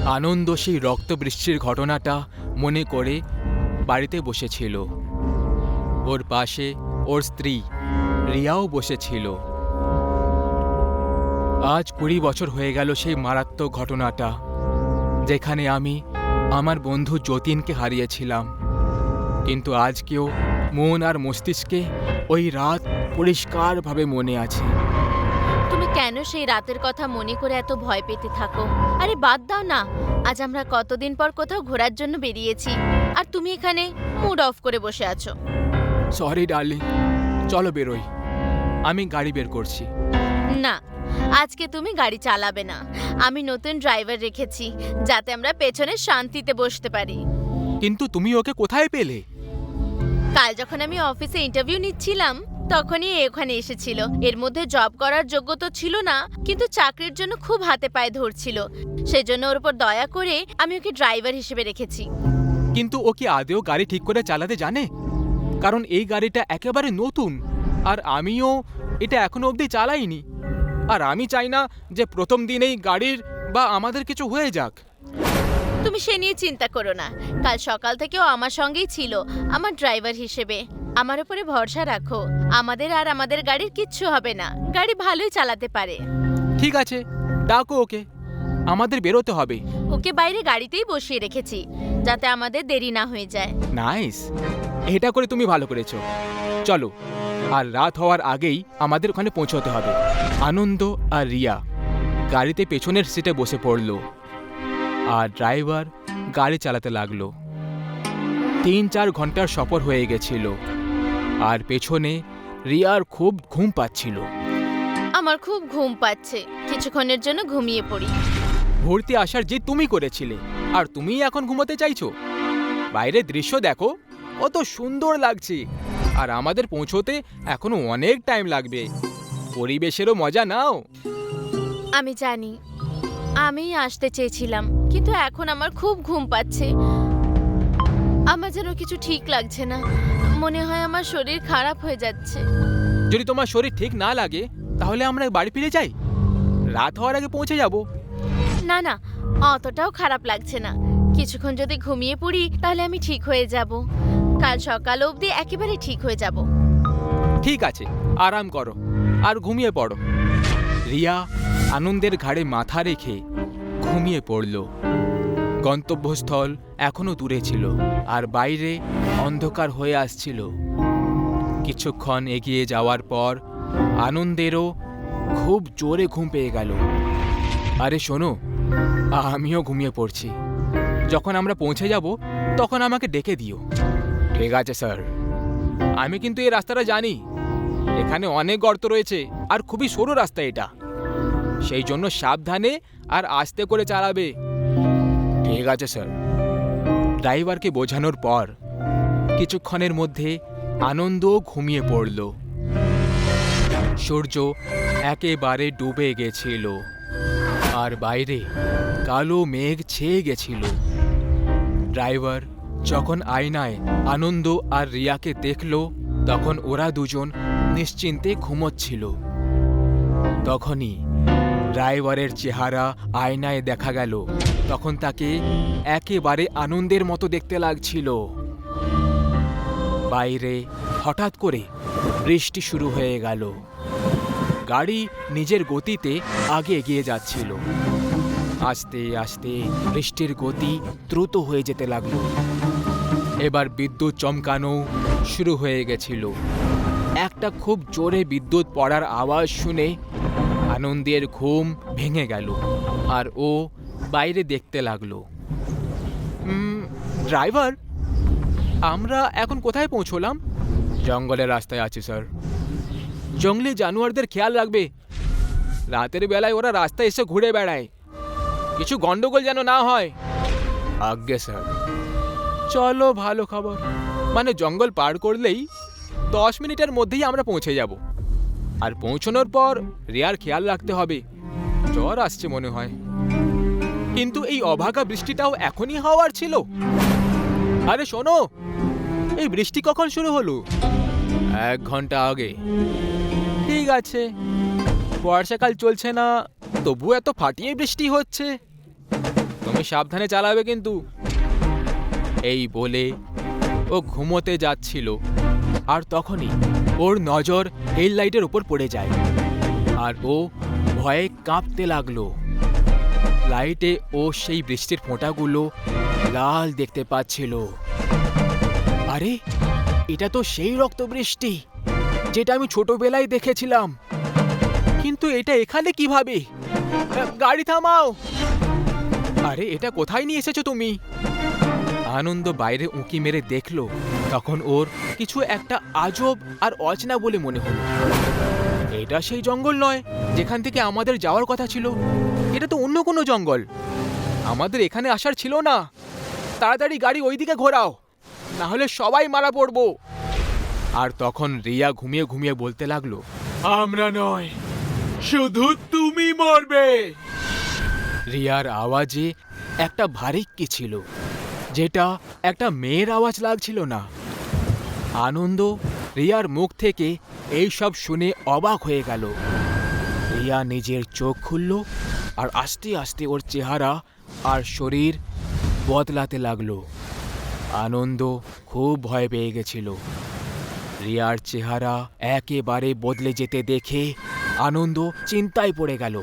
আনন্দ সেই রক্তবৃষ্টির ঘটনাটা মনে করে বাড়িতে বসেছিল। ওর পাশে ওর স্ত্রী রিয়াও বসেছিল। আজ 20 বছর হয়ে গেল সেই মারাত্মক ঘটনাটা, যেখানে আমি আমার বন্ধু যতীনকে হারিয়েছিলাম। কিন্তু আজকেও মন আর মস্তিষ্কে ওই রাত পরিষ্কারভাবে মনে আছে। তুমি কেন সেই রাতের কথা মনে করে এত ভয় পেতে থাকো? আরে বাদ দাও না, আজ আমরা কতদিন পর কোথাও ঘোরার জন্য বেরিয়েছি, আর তুমি এখানে মুড অফ করে বসে আছো। সরি ডার্লিং, চলো বেরোই। আমি গাড়ি বের করছি। না, আজকে তুমি গাড়ি চালাবে না। আমি নতুন ড্রাইভার রেখেছি, যাতে আমরা পেছনে শান্তিতে বসতে পারি। কিন্তু তুমি ওকে কোথায় পেলে? কাল যখন আমি অফিসে ইন্টারভিউ নিচ্ছিলাম, তখনই ওখানে এসেছিল। এর মধ্যে জব করার যোগ্যতা ছিল না, কিন্তু চাকরির জন্য খুব হাতে পায়ে ধরছিল। সেজন্য ওর উপর দয়া করে আমি ওকে ড্রাইভার হিসেবে রেখেছি। কিন্তু ও কি আদেও গাড়ি ঠিক করে চালাতে জানে? কারণ এই গাড়িটা একেবারে নতুন, আর আমিও এটা এখনো অবধি চালাইনি। আর আমি চাই না যে প্রথম দিনেই গাড়ির বা আমাদের কিছু হয়ে যাক। তুমি সে নিয়ে চিন্তা করো না, কাল সকাল থেকেও আমার সঙ্গেই ছিল আমার ড্রাইভার হিসেবে। আমার উপরে ভরসা রাখো, আমাদের আর আমাদের গাড়ির কিচ্ছু হবে না। গাড়ি ভালোই চালাতে পারে। ঠিক আছে, ডাকো ওকে, আমাদের বেরোতে হবে। ওকে বাইরে গাড়িতেই বসিয়ে রেখেছি, যাতে আমাদের দেরি না হয়ে যায়। নাইস, এটা করে তুমি ভালো করেছো। চলো, আর রাত হওয়ার আগেই আমাদের ওখানে পৌঁছতে হবে। আনন্দ আর রিয়া গাড়িতে পেছনের সিটে বসে পড়লো, আর ড্রাইভার গাড়ি চালাতে লাগলো। 3-4 ঘন্টার সফর হয়ে গেছিল, আর পেছনে রিয়ার খুব ঘুম পাচ্ছিল। আমার খুব ঘুম পাচ্ছে, কিছুক্ষণের জন্য ঘুমিয়ে পড়ি। ঘুরতে আসার যে তুমি করেছিলে, আর তুমিই এখন ঘুমোতে চাইছো? বাইরের দৃশ্য দেখো, কত সুন্দর লাগছে। আর আমাদের পৌঁছোতে এখনো অনেক টাইম লাগবে। পরিবেশেরও মজা নাও। আমি জানি, আমি আসতে চেয়েছিলাম, কিন্তু এখন আমার খুব ঘুম পাচ্ছে। আমার যেন কিছু ঠিক লাগছে না, মনে হয় আমার শরীর খারাপ হয়ে যাচ্ছে। যদি তোমার শরীর ঠিক না লাগে, তাহলে আমরা বাড়ি ফিরে যাই। রাত হওয়ার আগে পৌঁছে যাব। না না, অতটাও খারাপ লাগছে না। কিছুক্ষণ যদি ঘুমিয়ে পড়ি, তাহলে আমি ঠিক হয়ে যাব। কাল সকাল অবধি একেবারে ঠিক হয়ে যাব। ঠিক আছে, আরাম করো আর ঘুমিয়ে পড়ো। রিয়া আনন্দের ঘাড়ে মাথা রেখে ঘুমিয়ে পড়ল। গন্তব্যস্থল এখনো দূরে ছিল, আর বাইরে অন্ধকার হয়ে আসছিল। কিছুক্ষণ এগিয়ে যাওয়ার পর আনন্দেরও খুব জোরে ঘুম পেয়ে গেল। আরে শোনো, আমিও ঘুমিয়ে পড়ছি। যখন আমরা পৌঁছে যাব, তখন আমাকে ডেকে দিও। ঠিক আছে স্যার। আমি কিন্তু এই রাস্তাটা জানি। এখানে অনেক গর্ত রয়েছে, আর খুবই সরু রাস্তা এটা। সেই জন্য সাবধানে আর আস্তে করে চালাবে। ঠিক আছে স্যার। ড্রাইভারকে বোঝানোর পর কিছুক্ষণের মধ্যে আনন্দও ঘুমিয়ে পড়ল। সূর্য একেবারে ডুবে গেছিল, আর বাইরে কালো মেঘ ছেয়ে গেছিল। ড্রাইভার যখন আয়নায় আনন্দ আর রিয়াকে দেখল, তখন ওরা দুজন নিশ্চিন্তে ঘুমোচ্ছিল। তখনই ড্রাইভারের চেহারা আয়নায় দেখা গেল। তখন তাকে একেবারে আনন্দের মতো দেখতে লাগছিল। বাইরে হঠাৎ করে বৃষ্টি শুরু হয়ে গেল। গাড়ি নিজের গতিতে আগে এগিয়ে যাচ্ছিল। আস্তে আস্তে বৃষ্টির গতি দ্রুত হয়ে যেতে লাগলো। এবার বিদ্যুৎ চমকানো শুরু হয়ে গেছিল। একটা খুব জোরে বিদ্যুৎ পড়ার আওয়াজ শুনে আনন্দের ঘুম ভেঙে গেল, আর ও বাইরে দেখতে লাগলো। ড্রাইভার, আমরা এখন কোথায় পৌঁছলাম? জঙ্গলের রাস্তায় আছি স্যার। জঙ্গলি জানোয়ারদের খেয়াল রাখবে। রাতের বেলায় ওরা রাস্তায় এসে ঘুরে বেড়ায়। কিছু গন্ডগোল যেন না হয়। আজ্ঞে স্যার। চলো, ভালো খবর। মানে জঙ্গল পার করলেই 10 মিনিটের মধ্যেই আমরা পৌঁছে যাব। আর পৌঁছানোর পর রিয়ার খেয়াল রাখতে হবে, জ্বর আসছে মনে হয়। কিন্তু এই অভাগা বৃষ্টিটাও এখনই হওয়ার ছিল। আরে শোনো, এই বৃষ্টি কখন শুরু হলো? 1 ঘন্টা আগে। ঠিক আছে, বর্ষাকাল চলছে না, তবু এত ফাটিয়ে বৃষ্টি হচ্ছে। তুমি সাবধানে চালাবে কিন্তু। এই বলে ও ঘুমোতে যাচ্ছিল, আর তখনই ওর নজর হেডলাইটের উপর পড়ে যায়, আর ও ভয়ে কাঁপতে লাগলো। লাইটে ও সেই বৃষ্টির ফোঁটাগুলো লাল দেখতে পাচ্ছিল। আরে, এটা তো সেই রক্তবৃষ্টি যেটা আমি ছোটবেলায় দেখেছিলাম, কিন্তু এটা এখানে কিভাবে? গাড়ি থামাও! আরে, এটা কোথায় নিয়ে এসেছো তুমি? আনন্দ বাইরে উঁকি মেরে দেখলো, তখন ওর কিছু একটা আজব আর অচেনা বলে মনে হলো। এটা সেই জঙ্গল নয় যেখান থেকে আমাদের যাওয়ার কথা ছিল, এটা তো অন্য কোনো জঙ্গল। আমাদের এখানে আসার ছিল না। তাড়াতাড়ি গাড়ি ওইদিকে ঘোরাও, না হলে সবাই মারা পড়বো। আর তখন রিয়া ঘুমিয়ে ঘুমিয়ে বলতে লাগলো, আমরা নয়, শুধু তুমি মরবে। রিয়ার আওয়াজে একটা ভারী কি ছিল, যেটা একটা মেয়ের আওয়াজ লাগছিল না। আনন্দ রিয়ার মুখ থেকে এই সব শুনে অবাক হয়ে গেল। রিয়া নিজের চোখ খুলল, আর আস্তে আস্তে ওর চেহারা আর শরীর বদলাতে লাগলো। আনন্দ খুব ভয় পেয়ে গেছিল। রিয়ার চেহারা একেবারে বদলে যেতে দেখে আনন্দ চিন্তায় পড়ে গেল।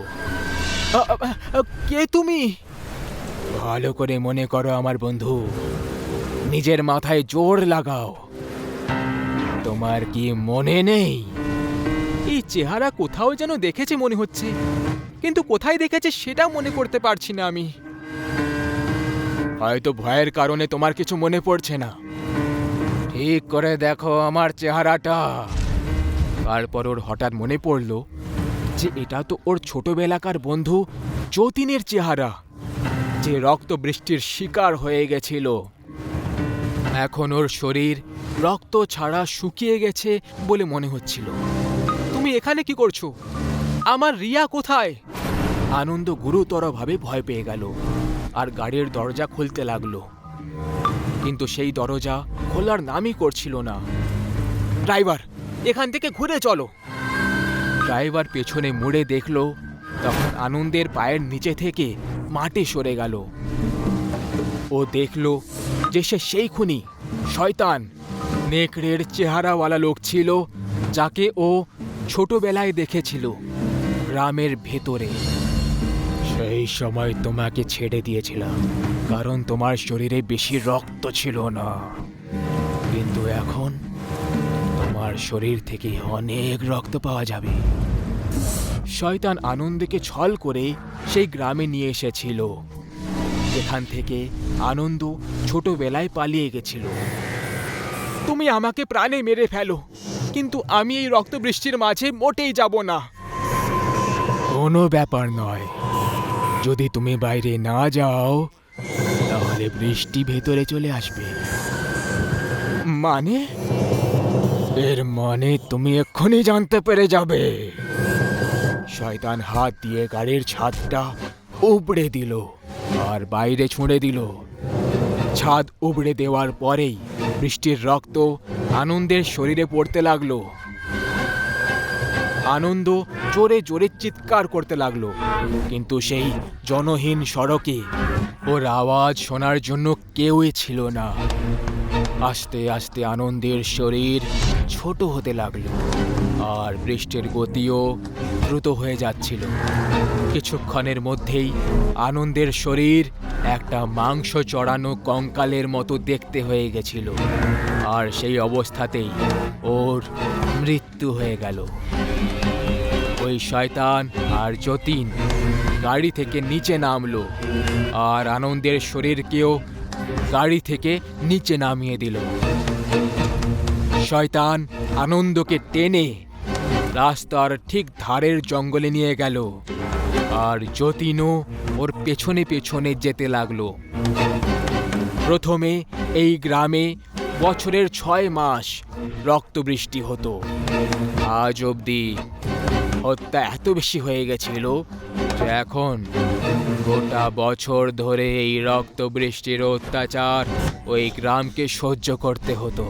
কে তুমি? ভালো করে মনে করো আমার বন্ধু, নিজের মাথায় জোর লাগাও। তোমার কি মনে নেই? এই চেহারা কোথাও যেন দেখেছে মনে হচ্ছে, কিন্তু কোথায় দেখেছে সেটা মনে করতে পারছি না আমি। হয়তো ভয়ের কারণে তোমার কিছু মনে পড়ছে না। ঠিক করে দেখো আমার চেহারাটা। তারপর ওর হঠাৎ মনে পড়ল যে এটা তো ওর ছোটবেলাকার বন্ধু যতীনের চেহারা, যে রক্ত বৃষ্টির শিকার হয়ে গেছিল। এখন ওর শরীর রক্ত ছাড়া শুকিয়ে গেছে বলে মনে হচ্ছিল। তুমি এখানে কি করছো? আমার রিয়া কোথায়? আনন্দ গুরুতরভাবে ভয় পেয়ে গেল, আর গাড়ির দরজা খুলতে লাগলো, কিন্তু সেই দরজা খোলার নামই করছিল না। ড্রাইভার, এখান থেকে ঘুরে চলো। ড্রাইভার পেছনে মুড়ে দেখলো, তখন আনন্দের পায়ের নিচে থেকে মাটি সরে গেল। ও দেখলো যে সে সেই খুনি, শয়তান, নেকড়ের চেহারাওয়ালা লোক ছিল, যাকে ও ছোটবেলায় দেখেছিল গ্রামের ভেতরে। সেই সময় তোমাকে ছেড়ে দিয়েছিলাম, কারণ তোমার শরীরে বেশি রক্ত ছিল না, কিন্তু এখন তোমার শরীর থেকে অনেক রক্ত পাওয়া যাবে। শয়তান আনন্দকে ছল করে সেই গ্রামে নিয়ে এসেছিল, যেখান থেকে আনন্দ ছোটবেলায় পালিয়ে গেছিল। তুমি আমাকে প্রাণে মেরে ফেলো, কিন্তু আমি এই রক্তবৃষ্টির মাঝে মোটেই যাব না। কোনো ব্যাপার নয়, যদি তুমি বাইরে না যাও তাহলে বৃষ্টি ভেতরে চলে আসবে। মানে? এর মানে তুমি এক্ষুনি জানতে পেরে যাবে। শয়তান হাত দিয়ে গাড়ির ছাদটা উপড়ে দিল আর বাইরে ছুঁড়ে দিল। ছাদ উপড়ে দেওয়ার পরেই বৃষ্টির রক্ত আনন্দের শরীরে পড়তে লাগলো। আনন্দ জোরে জোরে চিৎকার করতে লাগলো, কিন্তু সেই জনহীন সড়কে ওর আওয়াজ শোনার জন্য কেউই ছিল না। আস্তে আস্তে আনন্দের শরীর ছোট হতে লাগলো, আর বৃষ্টির গতিও দ্রুত হয়ে যাচ্ছিল। কিছুক্ষণের মধ্যেই আনন্দের শরীর একটা মাংস চড়ানো কঙ্কালের মতো দেখতে হয়ে গেছিল, আর সেই অবস্থাতেই ওর মৃত্যু হয়ে গেল। ওই শয়তান আর যতীন গাড়ি থেকে নিচে নামলো, আর আনন্দের শরীরকেও গাড়ি থেকে নিচে নামিয়ে দিল। শয়তান আনন্দকে টেনে রাস্তার ঠিক ধারের জঙ্গলে নিয়ে গেল, আর যতীনও ওর পেছনে পেছনে যেতে লাগলো। প্রথমে এই গ্রামে বছরের 6 মাস রক্তবৃষ্টি হতো। আজ অবধি হত্যা এত বেশি হয়ে গেছিল যে এখন গোটা বছর ধরে এই রক্তবৃষ্টির অত্যাচার ওই গ্রামকে সহ্য করতে হতো।